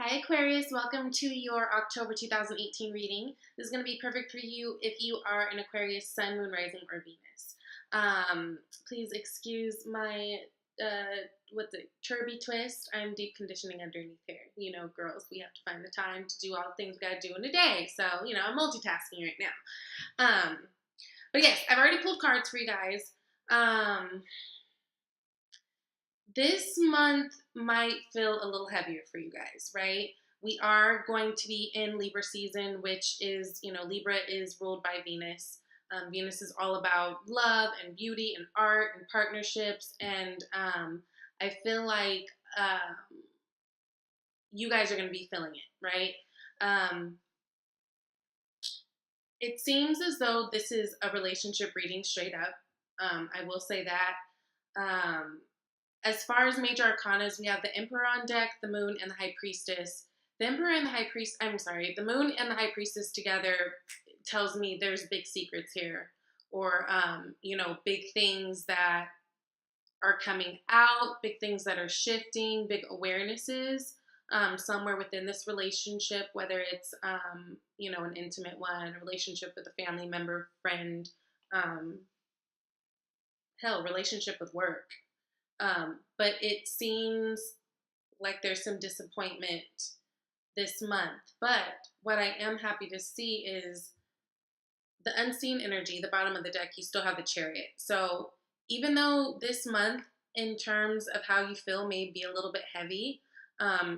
Hi Aquarius, welcome to your October 2018 reading. This is going to be perfect for you if you are an Aquarius Sun, Moon, Rising, or Venus. Please excuse my, Turby twist. I'm deep conditioning underneath here. You know, girls, we have to find the time to do all the things we got to do in a day. So, I'm multitasking right now. But yes, I've already pulled cards for you guys. This month might feel a little heavier for you guys, right? We are going to be in Libra season, which is, Libra is ruled by Venus. Venus is all about love and beauty and art and partnerships. And I feel like you guys are going to be feeling it, right? It seems as though this is a relationship reading straight up. I will say that. As far as major arcanas, we have the Emperor on deck, the Moon, and the High Priestess. The Emperor and the the Moon and the High Priestess together tells me there's big secrets here, or big things that are coming out, big things that are shifting, big awarenesses somewhere within this relationship, whether it's an intimate one, a relationship with a family member, friend, relationship with work. But it seems like there's some disappointment this month. But what I am happy to see is the unseen energy, the bottom of the deck, you still have the Chariot. So even though this month, in terms of how you feel, may be a little bit heavy,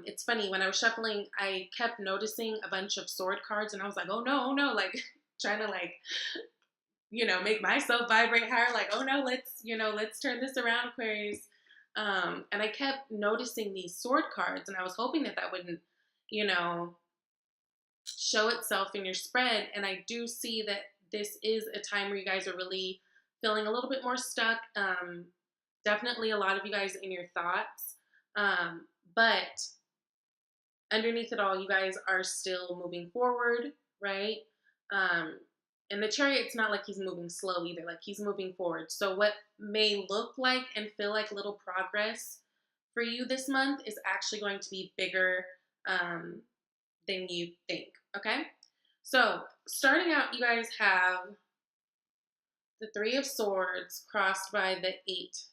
it's funny, when I was shuffling, I kept noticing a bunch of sword cards, and I was like, oh no, like trying to make myself vibrate higher, like, oh no, let's turn this around, Aquarius. And I kept noticing these sword cards, and I was hoping that wouldn't, show itself in your spread. And I do see that this is a time where you guys are really feeling a little bit more stuck. Definitely a lot of you guys in your thoughts. But underneath it all, you guys are still moving forward, right? And the Chariot's not like he's moving slow either, like he's moving forward. So what may look like and feel like little progress for you this month is actually going to be bigger than you think, okay? So starting out, you guys have the Three of Swords crossed by the Ace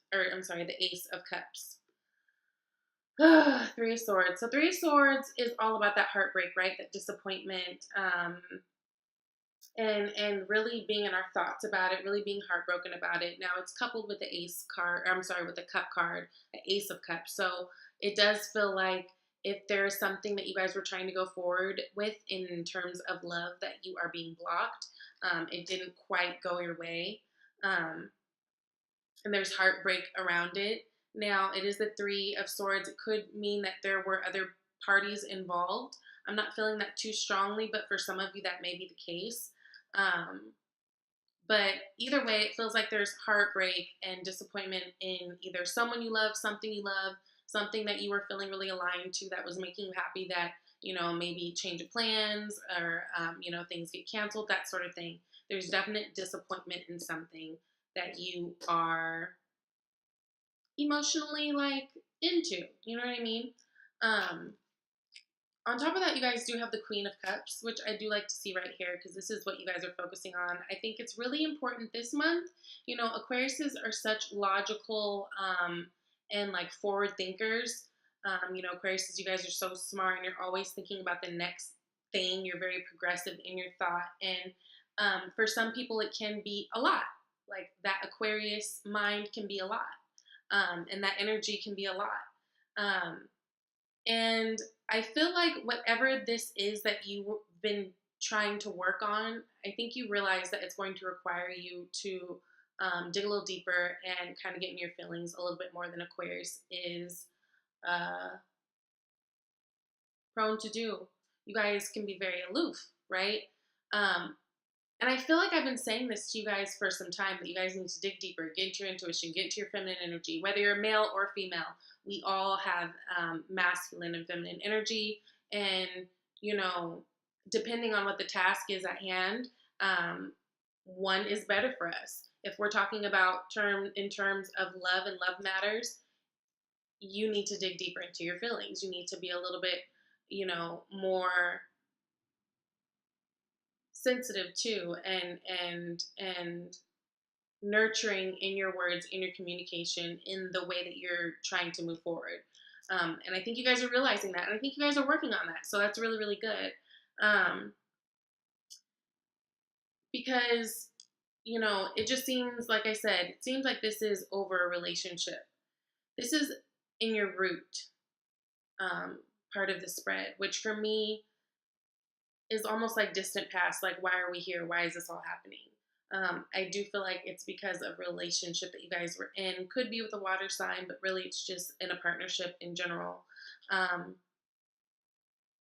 of Cups. Three of Swords. So Three of Swords is all about that heartbreak, right? That disappointment, and really being in our thoughts about it, really being heartbroken about it. Now it's coupled with the with the Cup card, the Ace of Cups. So it does feel like if there's something that you guys were trying to go forward with in terms of love, that you are being blocked. It didn't quite go your way. And there's heartbreak around it. Now, it is the Three of Swords. It could mean that there were other parties involved. I'm not feeling that too strongly, but for some of you, that may be the case. But either way, it feels like there's heartbreak and disappointment in either someone you love, something that you were feeling really aligned to that was making you happy, that, maybe change of plans or, things get canceled, that sort of thing. There's definite disappointment in something that you are emotionally into, you know what I mean? On top of that, you guys do have the Queen of Cups, which I do like to see right here because this is what you guys are focusing on. I think it's really important this month. Aquariuses are such logical and forward thinkers. Aquariuses, you guys are so smart and you're always thinking about the next thing. You're very progressive in your thought. And for some people, it can be a lot. Like that Aquarius mind can be a lot. And that energy can be a lot. And I feel like whatever this is that you've been trying to work on, I think you realize that it's going to require you to dig a little deeper and kind of get in your feelings a little bit more than Aquarius is prone to do. You guys can be very aloof, right? And I feel like I've been saying this to you guys for some time, that you guys need to dig deeper, get into your intuition, get into your feminine energy. Whether you're male or female, we all have masculine and feminine energy. And, depending on what the task is at hand, one is better for us. If we're talking about in terms of love and love matters, you need to dig deeper into your feelings. You need to be a little bit more sensitive too, and nurturing in your words, in your communication, in the way that you're trying to move forward. And I think you guys are realizing that, and I think you guys are working on that. So that's really, really good. Because, it just seems, like I said, it seems like this is over a relationship. This is in your root part of the spread, which for me is almost like distant past. Like, why are we here? Why is this all happening? I do feel like it's because of a relationship that you guys were in. Could be with a water sign, but really it's just in a partnership in general.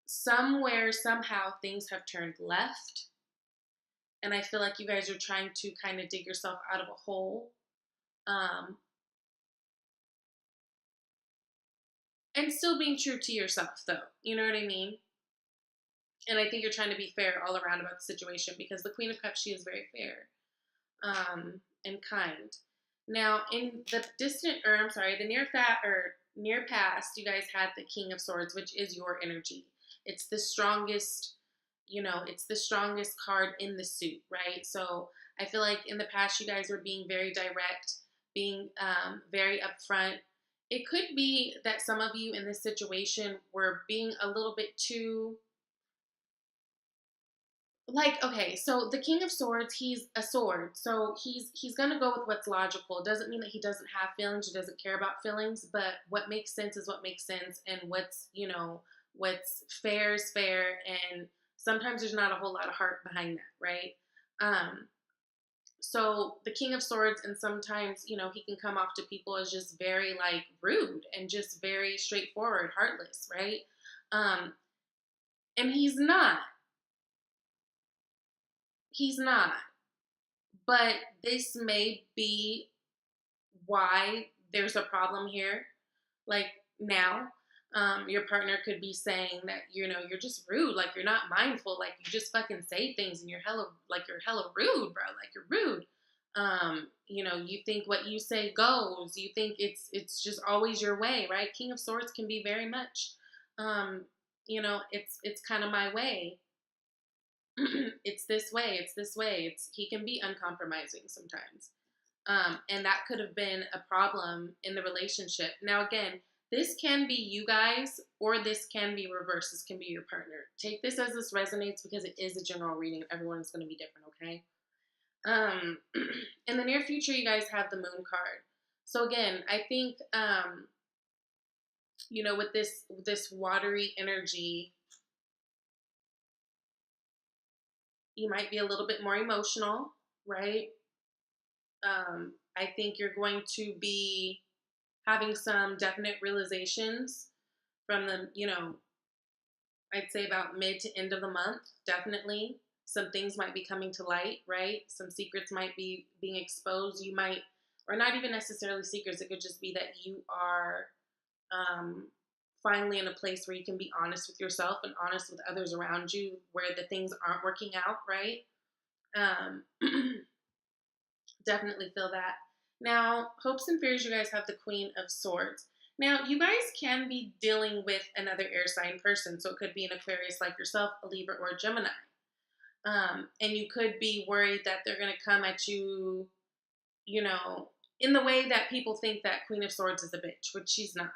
Somewhere, somehow, things have turned left. And I feel like you guys are trying to kind of dig yourself out of a hole. And still being true to yourself, though. You know what I mean? And I think you're trying to be fair all around about the situation, because the Queen of Cups, she is very fair and kind. Now, in the near past, you guys had the King of Swords, which is your energy. It's the strongest, it's the strongest card in the suit, right? So I feel like in the past, you guys were being very direct, being very upfront. It could be that some of you in this situation were being a little bit too, okay, so the King of Swords, he's a sword. So he's going to go with what's logical. It doesn't mean that he doesn't have feelings, he doesn't care about feelings, but what makes sense is what makes sense, and what's fair is fair, and sometimes there's not a whole lot of heart behind that, right? So the King of Swords, and sometimes, he can come off to people as just very rude and just very straightforward, heartless, right? And he's not. He's not. But this may be why there's a problem here. Like now, your partner could be saying that, you're just rude. Like, you're not mindful. Like, you just fucking say things and you're hella rude, bro. Like, you're rude. You think what you say goes. You think it's just always your way, right? King of Swords can be very much, it's kind of my way. It's this way. It's this way. He can be uncompromising sometimes. And that could have been a problem in the relationship. Now, again, this can be you guys, or this can be reversed. This can be your partner. Take this as this resonates, because it is a general reading. Everyone's going to be different, okay? In the near future, you guys have the Moon card. So again, I think, with this watery energy, you might be a little bit more emotional, right? I think you're going to be having some definite realizations from the, I'd say about mid to end of the month, definitely. Some things might be coming to light, right? Some secrets might be being exposed. You might, or not even necessarily secrets, it could just be that you are finally in a place where you can be honest with yourself and honest with others around you, where the things aren't working out, right? Definitely feel that. Now, hopes and fears, you guys have the Queen of Swords. Now, you guys can be dealing with another air sign person. So it could be an Aquarius like yourself, a Libra, or a Gemini. And you could be worried that they're going to come at you, in the way that people think that Queen of Swords is a bitch, which she's not,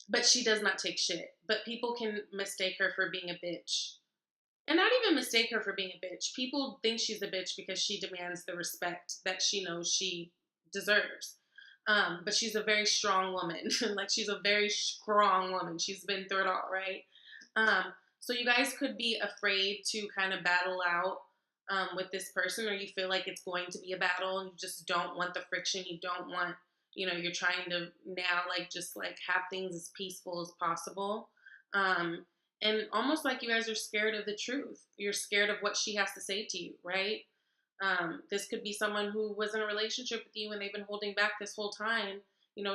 but she does not take shit. But people can mistake her for being a bitch. And not even mistake her for being a bitch. People think she's a bitch because she demands the respect that she knows she deserves. But she's a very strong woman. She's a very strong woman. She's been through it all, right? So you guys could be afraid to kind of battle out with this person, or you feel like it's going to be a battle and you just don't want the friction. You don't want, you're trying to now just have things as peaceful as possible. And almost like you guys are scared of the truth. You're scared of what she has to say to you, right? This could be someone who was in a relationship with you and they've been holding back this whole time,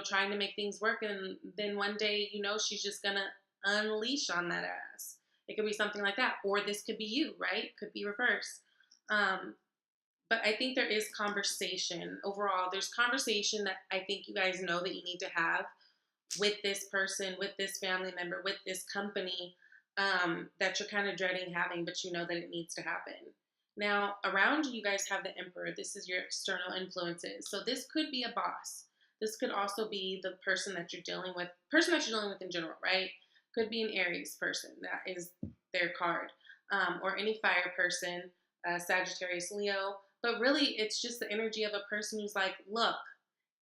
trying to make things work. And then one day, she's just going to unleash on that ass. It could be something like that. Or this could be you, right? Could be reverse. But I think there is conversation. Overall, there's conversation that I think you guys know that you need to have. with this person, with this family member, with this company that you're kind of dreading having, but you know that it needs to happen. Now, around you, you guys have the Emperor. This is your external influences. So this could be a boss. This could also be the person that you're dealing with in general, right? Could be an Aries person. That is their card. Or any fire person, Sagittarius, Leo. But really, it's just the energy of a person who's like, look,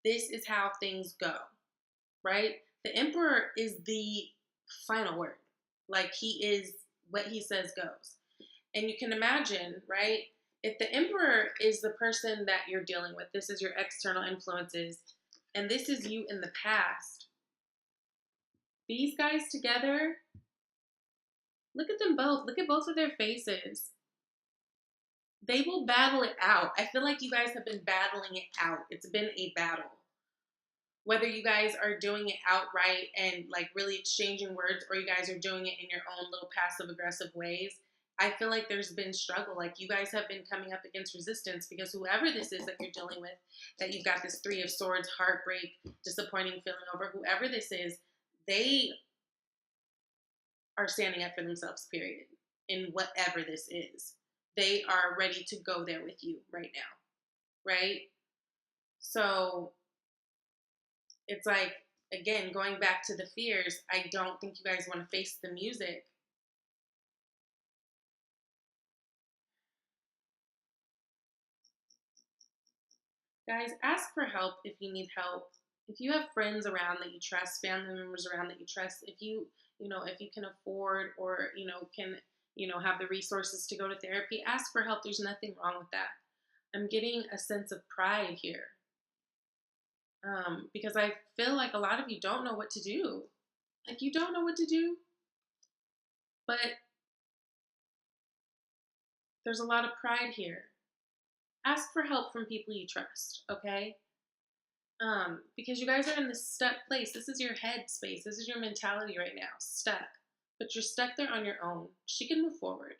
this is how things go, right? The Emperor is the final word. Like, he is, what he says goes. And you can imagine, right? If the Emperor is the person that you're dealing with, this is your external influences, and this is you in the past, these guys together, look at them both. Look at both of their faces. They will battle it out. I feel like you guys have been battling it out. It's been a battle. Whether you guys are doing it outright and like really exchanging words, or you guys are doing it in your own little passive aggressive ways, I feel like there's been struggle. Like, you guys have been coming up against resistance, because whoever this is that you're dealing with, that you've got this Three of Swords, heartbreak, disappointing feeling over, whoever this is, they are standing up for themselves, period, in whatever this is. They are ready to go there with you right now, right? So it's like, again, going back to the fears, I don't think you guys want to face the music. Guys, ask for help if you need help. If you have friends around that you trust, family members around that you trust, if if you can afford, or, have the resources to go to therapy, ask for help. There's nothing wrong with that. I'm getting a sense of pride here. Because I feel like a lot of you don't know what to do. Like, you don't know what to do, but there's a lot of pride here. Ask for help from people you trust, okay? Because you guys are in this stuck place. This is your head space. This is your mentality right now, stuck. But you're stuck there on your own. She can move forward.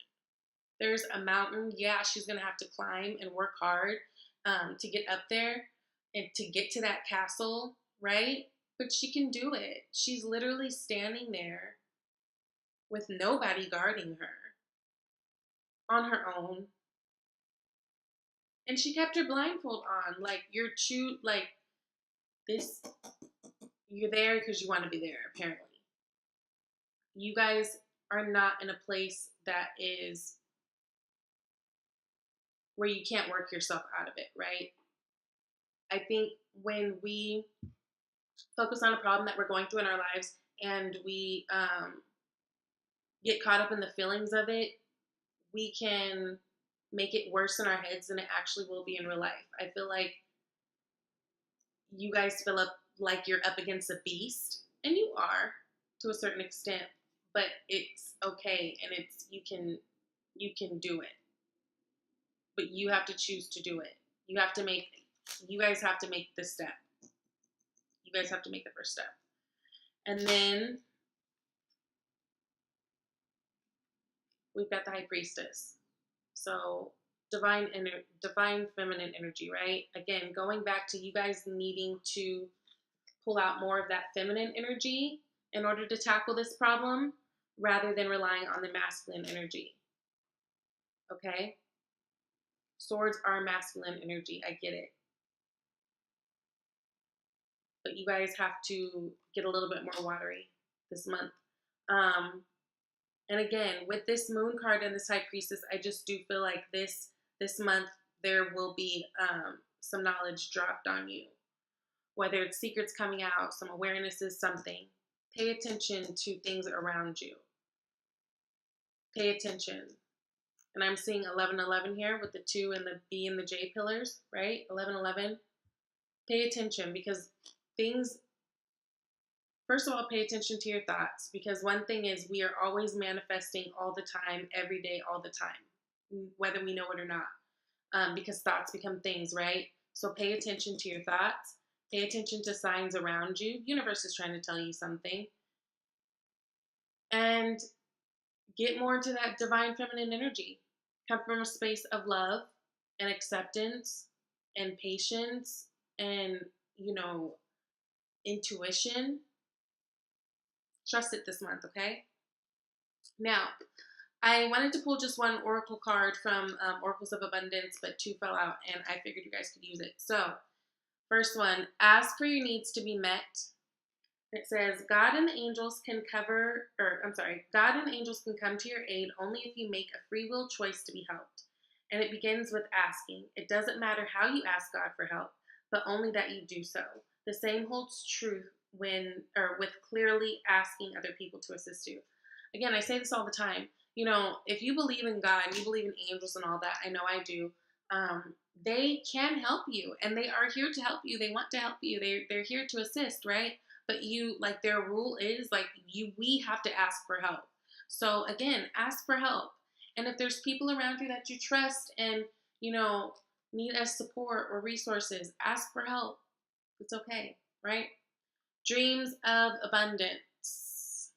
There's a mountain. Yeah, she's going to have to climb and work hard to get up there and to get to that castle, right? But she can do it. She's literally standing there with nobody guarding her, on her own. And she kept her blindfold on. Like, this, you're there because you want to be there, apparently. You guys are not in a place that is where you can't work yourself out of it, right? I think when we focus on a problem that we're going through in our lives, and we get caught up in the feelings of it, we can make it worse in our heads than it actually will be in real life. I feel like you guys feel up like you're up against a beast, and you are to a certain extent, but it's okay, and you can do it. But you have to choose to do it. You guys have to make the step. You guys have to make the first step. And then we've got the High Priestess. So divine feminine energy, right? Again, going back to you guys needing to pull out more of that feminine energy in order to tackle this problem, rather than relying on the masculine energy. Okay? Swords are masculine energy. I get it. But you guys have to get a little bit more watery this month. And again, with this Moon card and this High Priestess, I just do feel like this month there will be some knowledge dropped on you. Whether it's secrets coming out, some awareness is something. Pay attention to things around you. Pay attention. And I'm seeing 1111 here with the 2 and the B and the J pillars, right? 1111. Pay attention, because things, first of all, pay attention to your thoughts, because one thing is, we are always manifesting all the time, every day, all the time, whether we know it or not, because thoughts become things, right? So pay attention to your thoughts. Pay attention to signs around you. Universe is trying to tell you something. And get more into that divine feminine energy. Come from a space of love and acceptance and patience and, intuition. Trust it this month, okay? Now, I wanted to pull just one oracle card from Oracles of Abundance, but two fell out, and I figured you guys could use it. So, first one, ask for your needs to be met. It says, God and angels can God and angels can come to your aid only if you make a free will choice to be helped. And it begins with asking. It doesn't matter how you ask God for help, but only that you do so. The same holds true with clearly asking other people to assist you. Again, I say this all the time. You know, if you believe in God, you believe in angels and all that, I know I do. They can help you, and they are here to help you. They want to help you. They're here to assist, right? But you, like, their rule is like we have to ask for help. So again, ask for help. And if there's people around you that you trust and, you know, need as support or resources, ask for help. It's okay, right? Dreams of abundance.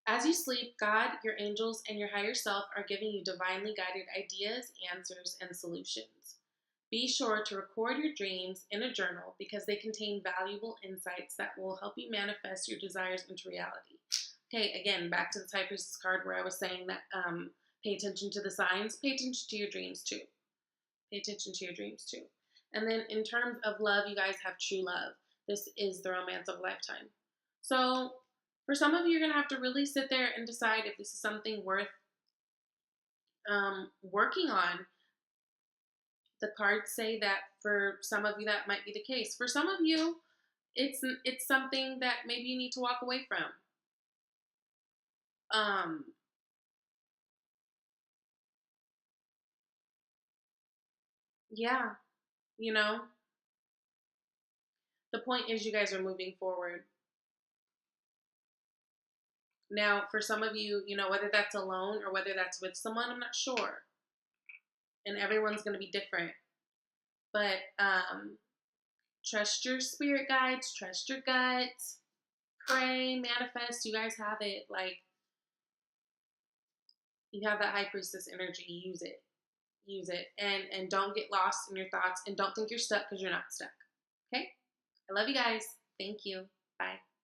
As you sleep, God, your angels, and your higher self are giving you divinely guided ideas, answers, and solutions. Be sure to record your dreams in a journal because they contain valuable insights that will help you manifest your desires into reality. Okay, again, back to the High Priestess card where I was saying that pay attention to the signs, pay attention to your dreams too. Pay attention to your dreams too. And then in terms of love, you guys have true love. This is the romance of a lifetime. So for some of you, you're going to have to really sit there and decide if this is something worth working on. The cards say that for some of you, that might be the case. For some of you, it's something that maybe you need to walk away from. Yeah, you know, the point is you guys are moving forward. Now, for some of you, you know, whether that's alone or whether that's with someone, I'm not sure. And everyone's going to be different. But trust your spirit guides, trust your guts, pray, manifest. You guys have it. Like, you have that High Priestess energy. Use it. Use it. And don't get lost in your thoughts, and don't think you're stuck because you're not stuck. Okay? I love you guys. Thank you. Bye.